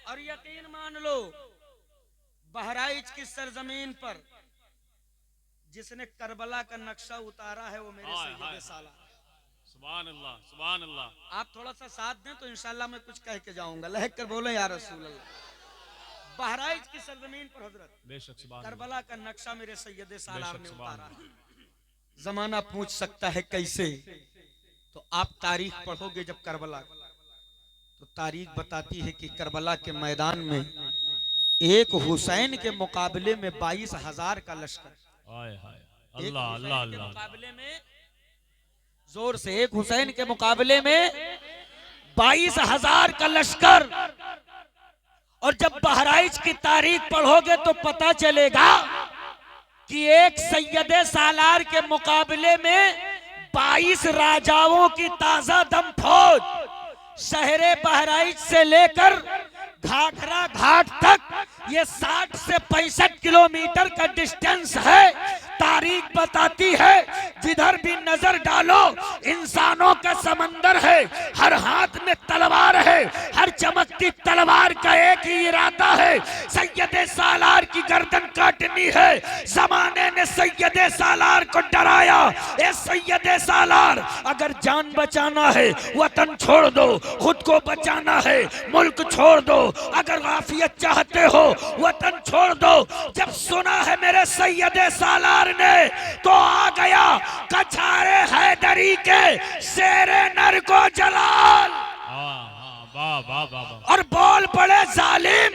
और यकीन मान लो, बहराइच की सरजमीन पर जिसने करबला का नक्शा उतारा है वो मेरे सैयद सालार। सुभान अल्लाह, सुभान अल्लाह। आप थोड़ा सा साथ दें तो इंशाल्लाह मैं कुछ कह के जाऊंगा। लहक कर बोले या रसूल अल्लाह। बहराइच की सरजमीन पर हजरत बेशक सुभान करबला का नक्शा मेरे सैयद सालार बेशक ने सुभान उतारा है। जमाना पूछ सकता है कैसे, तो आप तारीख पढ़ोगे जब करबला, तो तारीख बताती है कि करबला के मैदान में एक हुसैन के मुकाबले में 22,000 का लश्कर। हाय हाय, एक अल्लाह अल्लाह हुसैन के अल्लाह। मुकाबले में, जोर से, एक हुसैन के मुकाबले में 22,000 का लश्कर। और जब बहराइच की तारीख पढ़ोगे तो पता चलेगा कि एक सैयदे सालार के मुकाबले में 22 राजाओं की ताजा दम फौज शहरे बहराइच से लेकर घाघरा घाट तक, ये 60 से 65 किलोमीटर का डिस्टेंस है। तारीख बताती है जिधर भी नजर डालो इंसानों का समंदर है, हर हाथ में तलवार है, हर चमकती तलवार का एक ही इरादा है, सैयदे सालार की गर्दन काटनी है। जमाने ने सैयदे सालार को डराया, ए सैयदे सालार अगर जान बचाना है वतन छोड़ दो, खुद को बचाना है मुल्क छोड़ दो, अगर आफियत चाहते हो वतन छोड़ दो। जब सुना है मेरे सैयदे सालार ने तो आ गया कछारे हैदरी के शेरे नर को जलाल। वाह वाह वाह वाह। और बोल पड़े जालिम,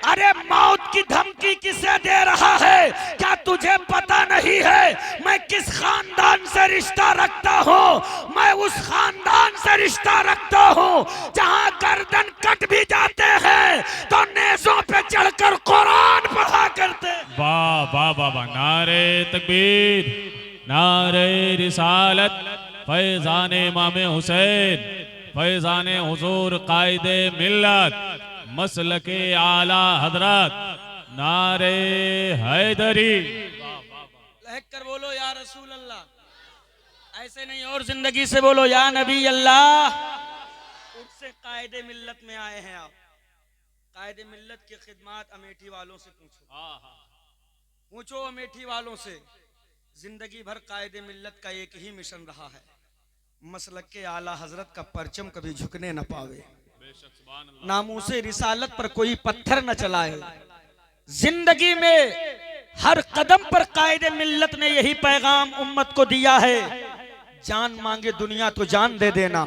अरे मौत की धमकी किसे दे रहा है? क्या तुझे पता नहीं है मैं किस खानदान से रिश्ता रखता हूँ? मैं उस खानदान से रिश्ता रखता हूँ जहाँ गर्दन कट भी जाते हैं तो नेज़ों पे चढ़कर कुरान पढ़ा करते। वाह वाह वाह वाह। नारे तकबीर, नारे रिसालत, फैजान इमाम हुसैन, फैजान हुजूर कायदे मिल्लत, मसलके आला हजरत, नारे हैदरी। लहक कर बोलो या रसूल अल्लाह। ऐसे नहीं और जिंदगी से बोलो या नबी अल्लाह। उससे कायदे मिल्लत में आए हैं आप। कायदे मिल्लत की खिदमत अमेठी वालों से पूछो, पूछो अमेठी वालों से। जिंदगी भर कायदे मिल्लत का एक ही मिशन रहा है, मसलक के आला हजरत का परचम कभी झुकने न पावे, नामूसे रिसालत पर कोई पत्थर न चलाए। जिंदगी में हर कदम पर कायदे मिल्लत ने यही पैगाम उम्मत को दिया है, जान मांगे दुनिया तो जान दे देना,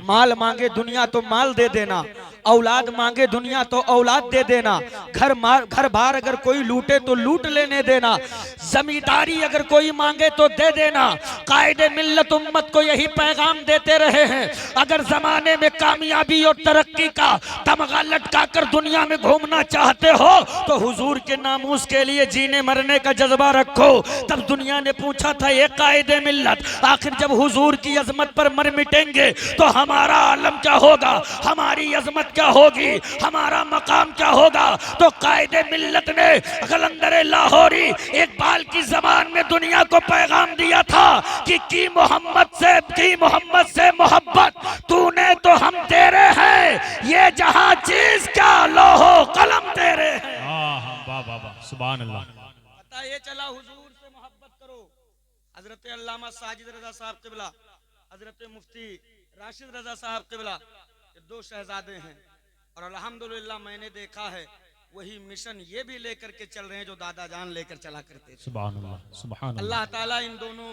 माल मांगे दुनिया तो माल दे देना, औलाद मांगे दुनिया तो औलाद दे देना, घर बार अगर कोई लूटे तो लूट लेने देना, जमींदारी अगर कोई मांगे तो दे देना। कायदे मिल्लत उम्मत को यही पैगाम देते रहे हैं। अगर जमाने में कामयाबी और तरक्की का तमगा लटका कर दुनिया में घूमना चाहते हो तो हुजूर के नामूस के लिए जीने मरने का जज्बा रखो। तब दुनिया ने पूछा था ये कायदे मिल्लत, आखिर जब हुजूर की अजमत पर मर मिटेंगे तो हमारा आलम क्या होगा, हमारी अजमत क्या होगी, हमारा मकाम क्या होगा? तो कायदे मिल्लत ने कलंदर लाहौरी इकबाल की जबान में दुनिया को पैगाम दिया था कि मोहम्मद से मोहब्बत तूने तो हम तेरे हैं, ये जहां चीज क्या लोहो कलम तेरे हैं। वाह वाह वाह, सुभान अल्लाह। पता ये चला हुजूर से मोहब्बत करो। हजरत अल्लामा साजिद रजा साहब क़िबला, हजरत मुफ्ती राशिद रजा साहब क़िबला, ये दो शहजादे हैं और अल्हम्दुलिल्लाह मैंने देखा है वही मिशन ये भी लेकर के चल रहे हैं जो दादा जान लेकर चला करते थे। सुभान अल्लाह, सुभान अल्लाह। अल्लाह ताला इन दोनों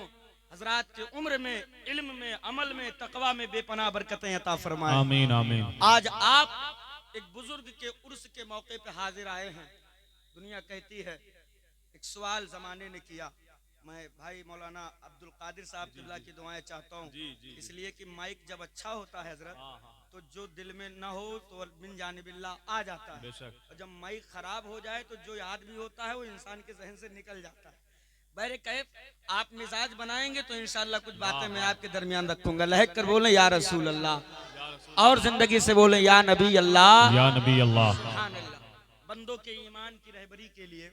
हजरात के उम्र में, इल्म में, अमल में, तकवा में बेपनाह बरकतें अता फरमाए। आमीन आमीन। आज आप एक बुजुर्ग के उर्स के मौके पे हाजिर आए हैं। दुनिया कहती है, एक सवाल जमाने ने किया, मैं भाई मौलाना अब्दुल कादिर साहब क़िबला की दुआएं चाहता हूँ, इसलिए कि माइक जब अच्छा होता है हजरत तो जो दिल में न हो तो बिन जानिबिल्ला आ जाता है, और जब माइक खराब हो जाए तो जो याद भी होता है वो इंसान के जहन से निकल जाता है। बहरे कहे आप मिजाज बनाएंगे तो इंशाल्लाह कुछ बातें मैं आपके दरमियान रखूंगा। लहक कर बोले या रसूल अल्लाह, और जिंदगी से बोले या नबी अल्लाह, या नबी अल्लाह। सुभान अल्लाह। बंदों के ईमान की रहबरी के लिए,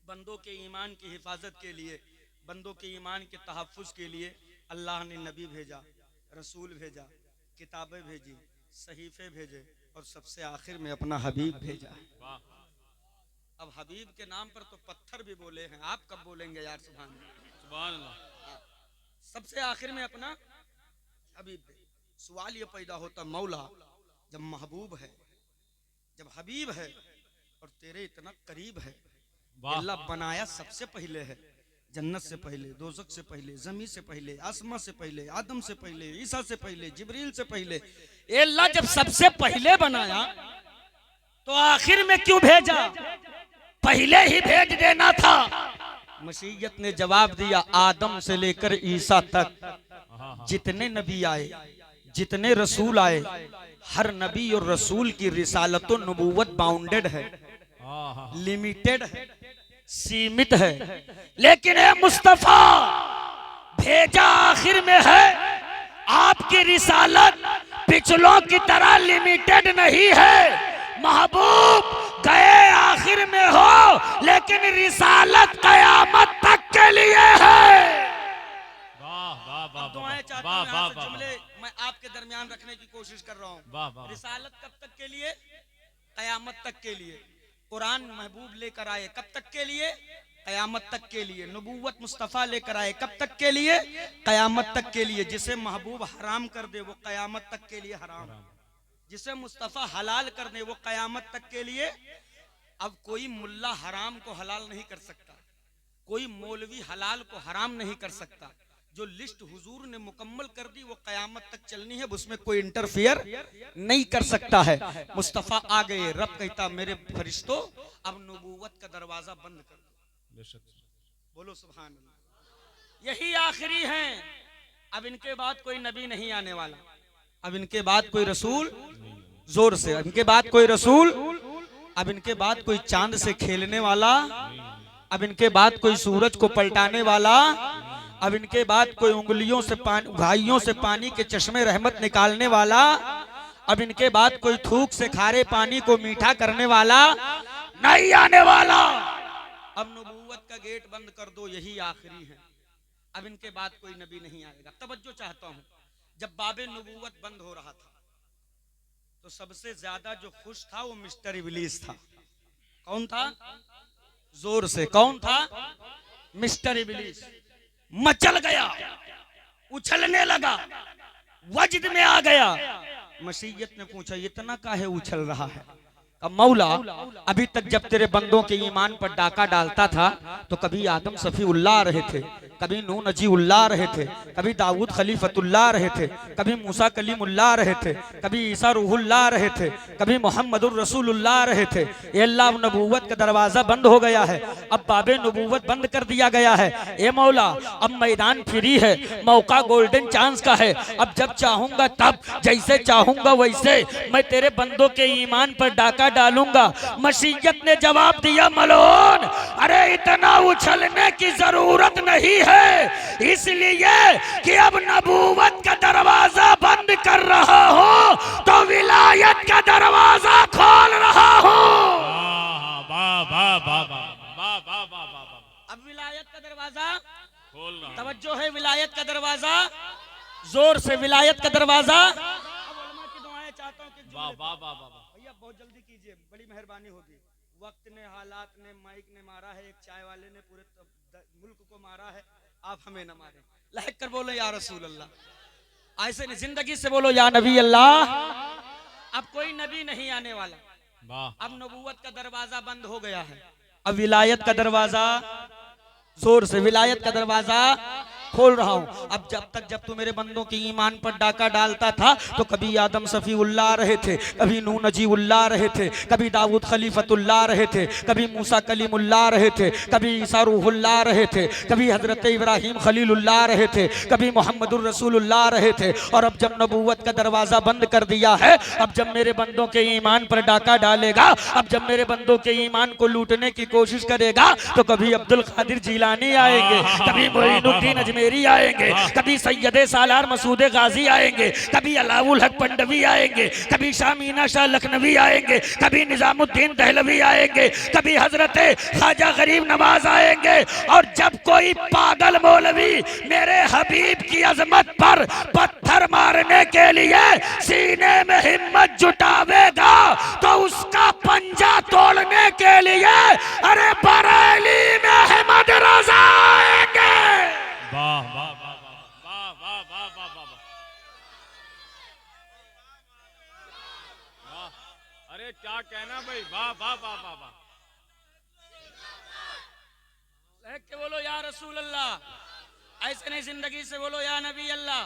बंदों के ईमान की हिफाजत के लिए, बंदों के ईमान के तहफ़्फ़ुज़ के लिए अल्लाह ने नबी भेजा, रसूल भेजा, किताबें भेजी, सहीफे भेजे, और सबसे आखिर में अपना हबीब भेजा है। अब हबीब के नाम पर तो पत्थर भी बोले हैं, आप कब बोलेंगे यार? सुभान अल्लाह। सबसे आखिर में अपना हबीब भेजा। सवाल ये पैदा होता, मौला जब महबूब है, जब हबीब है और तेरे इतना करीब है, अल्लाह बनाया सबसे पहले है, जन्नत से पहले, दोज़ख से पहले, ज़मी से पहले, आसमा से पहले, आदम से पहले, ईसा से पहले, जिब्रील से पहले। अल्लाह जब सबसे पहले बनाया तो आखिर में क्यों भेजा? पहले ही भेज देना था। मसीहत ने जवाब दिया, आदम से लेकर ईसा तक जितने नबी आए, जितने रसूल आए, हर नबी और रसूल की रिसालत और नबूवत बाउंडेड है, लिमिटेड है, सीमित है। लेकिन ए मुस्तफा भेजा आखिर में है। आपकी रिसालत पिछलों की तरह लिमिटेड नहीं है। महबूब गए आखिर में हो, लेकिन रिसालत कयामत तक के लिए है। दुआएं चाहता हूं, यहाँ से जुमले मैं आपके दरमियान रखने की कोशिश कर रहा हूँ। रिसालत कब तक के लिए? कयामत तक के लिए। कुरान महबूब लेकर आए, कब तक के लिए? कयामत तक के लिए। नबूवत मुस्तफ़ा लेकर आए, कब तक के लिए? कयामत तक के लिए। जिसे महबूब हराम कर दे वो कयामत तक के लिए हराम, जिसे मुस्तफ़ा हलाल कर दे वो कयामत तक के लिए। अब कोई मुल्ला हराम को हलाल नहीं कर सकता, कोई मौलवी हलाल को हराम नहीं कर सकता। जो लिस्ट हुजूर ने मुकम्मल कर दी वो कयामत तक चलनी है, उसमें कोई इंटरफियर नहीं कर सकता है। मुस्तफ़ा आ गए, रब कहता मेरे फरिश्तों अब नबूवत का दरवाजा बंद कर दो। बोलो सुभान अल्लाह। यही आखिरी हैं, अब इनके बाद कोई नबी नहीं आने वाला, अब इनके बाद कोई रसूल, जोर से, इनके बाद कोई रसूल, अब इनके बाद कोई चांद से खेलने वाला, अब इनके बाद कोई सूरज को पलटाने वाला, अब इनके बाद कोई उंगलियों से पानी, घाइयों से पानी के चश्मे रहमत निकालने वाला, अब इनके बाद कोई थूक से खारे पानी को मीठा करने वाला नहीं आने वाला। अब नबूवत का गेट बंद कर दो, यही आखिरी है। अब इनके बाद कोई नबी नहीं आएगा। तवज्जो चाहता हूं, जब बाबे नबूवत बंद हो रहा था तो सबसे ज्यादा जो खुश था वो मिस्टर इब्लीस था। कौन था? जोर से, कौन था? मिस्टर इब्लीस। मचल गया, उछलने लगा, वजद में आ गया। मसीहत ने पूछा इतना काहे उछल रहा है? अब मौला अभी तक जब तेरे बंदों के ईमान पर डाका डालता था तो कभी आदम सफीउल्लाह आ रहे थे, कभी नूह नजीउल्लाह आ रहे थे, कभी दाऊद खलीफतुल्लाह आ रहे थे, कभी मूसा कलीमुल्लाह आ रहे थे, कभी ईसा रूहुल्लाह आ रहे थे, कभी मोहम्मदुर रसूलुल्लाह आ रहे थे। ये अल्लाह नबूवत का दरवाजा बंद हो गया है, अब बाबे नबूवत बंद कर दिया गया है। ए मौला अब मैदान फ्री है, मौका गोल्डन चांस का है। अब जब चाहूंगा तब, जैसे चाहूंगा वैसे मैं तेरे बंदों के ईमान पर डाका डालूंगा। मसीहत ने जवाब दिया मलोन, अरे इतना उछलने की जरूरत नहीं है, इसलिए कि अब नबूवत का दरवाजा बंद कर रहा हूं तो विलायत का दरवाजा खोल रहा हूं। अब विलायत का दरवाजा खोल रहा हूं। तवज्जो है, विलायत का दरवाजा, जोर से, विलायत का दरवाजा। की दुआएं चाहता हूं कि भैया बहुत जल्दी कीजिए, बड़ी मेहरबानी होगी। वक्त ने, हालात ने, माइक ने मारा है, एक चाय वाले ने पूरे मुल्क को मारा है, आप हमें न मारे। लहक कर बोलो या रसूल अल्लाह। ऐसे नहीं, जिंदगी से बोलो या नबी अल्लाह। अब कोई नबी नहीं आने वाला, अब नबूवत का दरवाजा बंद हो गया है, अब विलायत का दरवाजा, जोर से, विलायत का दरवाजा खोल रहा हूं। अब जब तू मेरे बंदों के ईमान पर डाका डालता था तो कभी आदम सफीउल्लाह रहे थे, कभी नूह नजीउल्लाह रहे थे, कभी दाऊद खलीफतुल्लाह रहे थे, कभी मूसा कलीमुल्लाह रहे थे, कभी ईसा रूहुल्लाह रहे थे, कभी हजरत इब्राहिम खलीलुल्लाह रहे थे, कभी मोहम्मदुर रसूलुल्लाह रहे थे। और अब जब नबूवत का दरवाजा बंद कर दिया है, अब जब मेरे बंदों के ईमान पर डाका डालेगा, अब जब मेरे बंदों के ईमान को लूटने की कोशिश करेगा तो कभी अब्दुल कादिर जिलानी आएंगे, कभी मोइनुद्दीन अजमेरी आजमेरी आएंगे, कभी सैयदे सालार मसूद गाजी आएंगे, कभी अलाउल हक पंडवी आएंगे, कभी शाह मीना शाह लखनवी आएंगे, कभी निजामुद्दीन दहलवी आएंगे, कभी हजरत ख्वाजा गरीब नवाज आएंगे। और जब कोई पागल मौलवी मेरे हबीब की अजमत पर पत्थर मारने के लिए सीने में हिम्मत जुटावेगा तो उसका पंजा तोड़ने के लिए अरे बरेली में अहमद रजा आएंगे। वाह वाह वाह वाह वाह वाह वाह वाह वाह। अरे क्या कहना भाई, वाह वाह वाह वाह वाह। लहक के बोलो या रसूल अल्लाह, ऐसे नहीं जिंदगी से बोलो या नबी अल्लाह।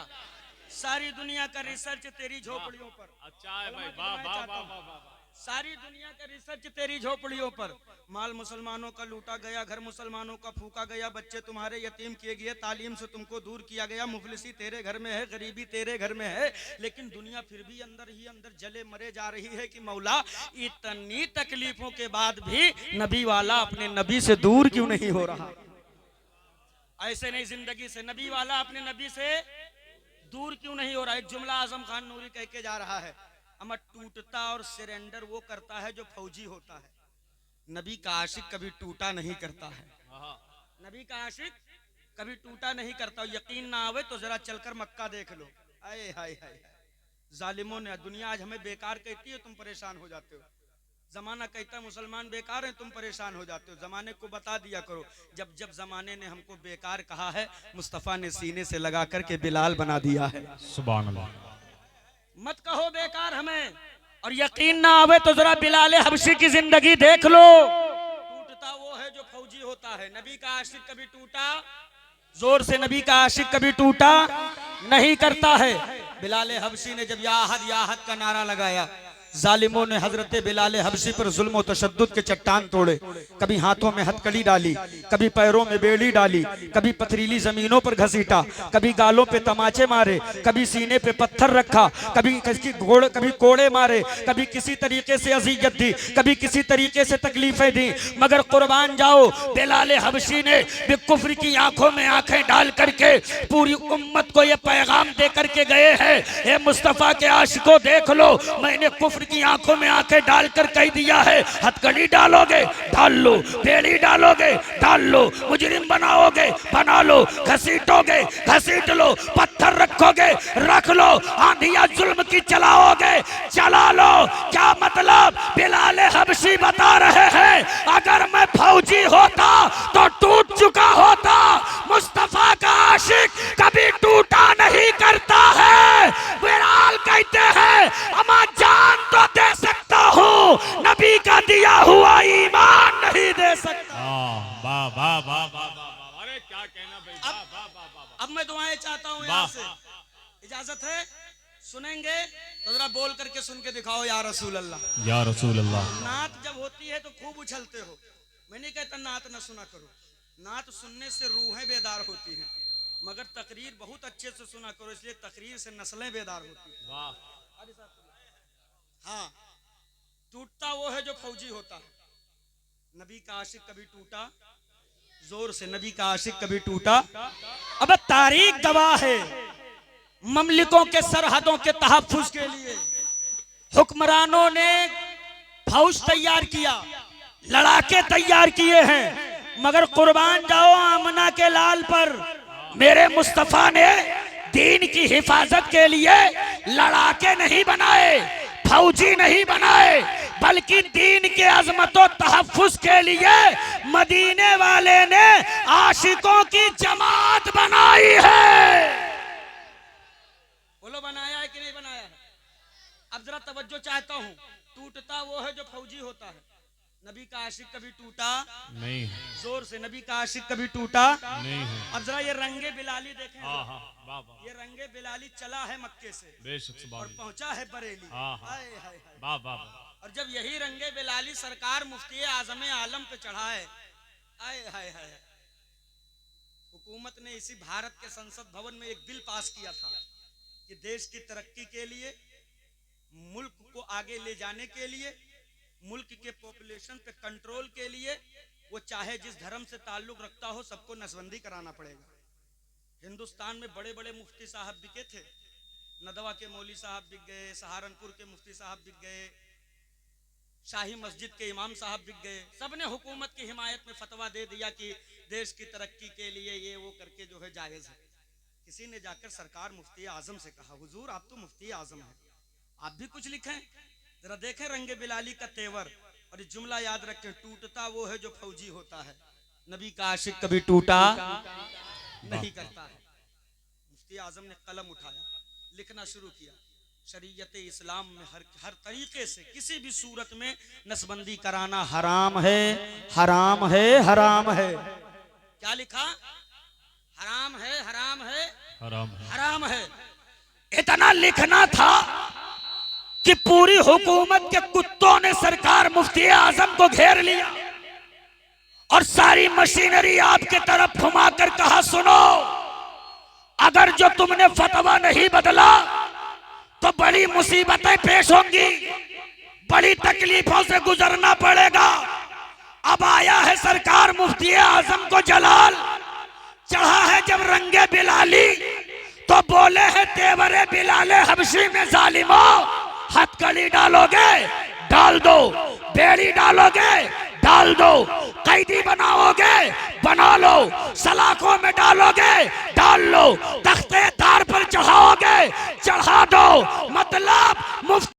सारी दुनिया का रिसर्च तेरी झोपड़ियों पर। अच्छा है भाई, वाह वाह वाह वाह वाह। सारी दुनिया का रिसर्च तेरी झोपड़ियों पर। माल मुसलमानों का लूटा गया, घर मुसलमानों का फूका गया, बच्चे तुम्हारे यतीम किए गए, तालीम से तुमको दूर किया गया, मुफलिसी तेरे घर में है, गरीबी तेरे घर में है, लेकिन दुनिया फिर भी अंदर ही अंदर जले मरे जा रही है कि मौला इतनी तकलीफों के बाद भी नबी वाला अपने नबी से दूर क्यों नहीं हो रहा। ऐसे नहीं जिंदगी से नबी वाला अपने नबी से दूर क्यों नहीं हो रहा। एक जुमला आजम खान नूरी कह के जा रहा है, अमर टूटता और सरेंडर वो करता है जो फौजी होता है, नबी का आशिक कभी टूटा नहीं करता है। नबी का आशिक कभी टूटा नहीं करता। यकीन ना आवे तो जरा चलकर मक्का देख लो। आए हाय हाय, जालिमों ने, दुनिया आज हमें बेकार कहती है, तुम परेशान हो जाते हो। जमाना कहता है मुसलमान बेकार है, तुम परेशान हो जाते हो। जमाने को बता दिया करो, जब जब जमाने ने हमको बेकार कहा है, मुस्तफा ने सीने से लगा करके बिलाल बना दिया है। सुभान अल्लाह। मत कहो बेकार हमें। और यकीन ना आवे तो जरा बिलाल हबशी की जिंदगी देख लो। टूटता वो है जो फौजी होता है, नबी का आशिक कभी टूटा, जोर से नबी का आशिक कभी टूटा नहीं करता है। बिलाल हबशी ने जब याहद का नारा लगाया, जालिमों ने हजरत बिलाल हबशी पर जुल्म और तशद्दुद के चट्टान तोड़े। कभी हाथों में हथकड़ी डाली, कभी पैरों में बेड़ी डाली, कभी पथरीली जमीनों पर घसीटा, कभी गालों पे तमाचे मारे, कभी सीने पे पत्थर रखा, कभी कोड़े मारे, कभी किसी तरीके से अजियत दी, कभी किसी तरीके से तकलीफें दी। मगर कुर्बान जाओ, बिलाल हबशी ने कुफ्र की आंखों में आंखें डाल करके पूरी उम्मत को यह पैगाम दे करके गए हैं, ए मुस्तफा के आशिकों देख लो, मैंने कुफ्र की आंखों में आंखें डालकर कह दिया है, हथकड़ी डालोगे डाल लो, बेड़ी डालोगे डाल लो, मुजरिम बनाओगे बना लो, घसीटोगे घसीट लो, पत्थर रखोगे रख लो, आंधिया जुल्म की चलाओगे चला लो। क्या मतलब? बिलाल हबशी बता रहे हैं, अगर मैं फौजी होता तो टूट चुका होता। मुस्तफा का आशिक कभी टूटा नहीं करता है। बिलाल कहते हैं, अमा जान तो दे सकता हूँ, नबी का दिया हुआ ईमान नहीं दे सकता। वाह वाह वाह वाह वाह। अरे क्या कहना भाई, वाह वाह वाह वाह। अब मैं दुआएं चाहता हूँ यहाँ से, इजाजत है? सुनेंगे तो जरा बोल करके सुन के दिखाओ या रसूल अल्लाह। या रसूल अल्लाह। नात जब होती है तो खूब उछलते हो, मैं नहीं कहता नात न सुना करो, नात सुनने से रूहें बेदार होती हैं, मगर तकरीर बहुत अच्छे से सुना करो, इसलिए तकरीर से नस्लें बेदार होती हैं। वाह। हाँ, टूटता वो है जो फौजी होता है, नबी का आशिक कभी टूटा, जोर से नबी का आशिक कभी टूटा। अब तारीख गवाह है, ममलिकों के सरहदों के तहफ्फुज के लिए हुक्मरानों ने फौज तैयार किया, लड़ाके तैयार किए हैं, मगर कुर्बान जाओ आमना के लाल पर, मेरे मुस्तफा ने दीन की हिफाजत के लिए लड़ाके नहीं बनाए, फौजी नहीं बनाए, बल्कि दीन के अजमतों तहफ्फुज के लिए मदीने वाले ने आशिकों की जमात बनाई है। बोलो बनाया है कि नहीं बनाया है? अब जरा तवज्जो चाहता हूँ, टूटता वो है जो फौजी होता है, नबी का आशिक कभी टूटा नहीं है। जोर से नबी का आशिक कभी टूटा नहीं है। अब जरा ये रंगे बिलाली देखें, वाह वाह। ये रंगे बिलाली चला है मक्के से बेशक सुभान और पहुंचा है बरेली। हाँ, हाँ। हाय हाय हाय। वाह वाह। और जब यही रंगे बिलाली सरकार मुफ्ती आजम आलम पे चढ़ाए, आए हाय हाय, हुकूमत ने इसी भारत के संसद भवन में एक बिल पास किया था कि देश की तरक्की के लिए, मुल्क को आगे ले जाने के लिए, मुल्क के पॉपुलेशन पे कंट्रोल के लिए, वो चाहे जिस धर्म से ताल्लुक रखता हो सबको नसबंदी कराना पड़ेगा। हिंदुस्तान में बड़े बड़े मुफ्ती साहब बिके थे। नदवा के मौली साहब बिक गए, सहारनपुर के मुफ्ती साहब बिक गए, शाही मस्जिद के इमाम साहब बिक गए। सबने हुकूमत की हिमायत में फतवा दे दिया कि देश की तरक्की के लिए ये वो करके जो है जायज है। किसी ने जाकर सरकार मुफ्ती आजम से कहा, हुजूर आप तो मुफ्ती आजम हैं, आप भी कुछ लिखें, जरा देखें रंगे बिलाली का तेवर। और ये जुमला याद रखें, टूटता वो है जो फौजी होता है, नबी का आशिक कभी टूटा नहीं करता है। मुफ्ती आजम ने कलम उठाया, लिखना शुरू किया, शरीयत इस्लाम में हर तरीके से किसी भी सूरत में नसबंदी कराना हराम है, हराम है, हराम है। क्या लिखा? हराम है, हराम है, हराम है। हराम है। इतना लिखना था कि पूरी हुकूमत के कुत्तों ने सरकार मुफ्ती आजम को घेर लिया और सारी मशीनरी आपके तरफ घुमाकर कहा, सुनो, अगर जो तुमने फतवा नहीं बदला तो बड़ी मुसीबतें पेश होंगी, बड़ी तकलीफों से गुजरना पड़ेगा। अब आया है सरकार मुफ्ती आजम को जलाल, चढ़ा है जब रंगे बिलाली तो बोले हैं तेवरे बिलाले हबशी में जालिमो, हथकड़ी डालोगे डाल दो, बेड़ी डालोगे डाल दो, कैदी बनाओगे बना लो, सलाखों में डालोगे डाल लो,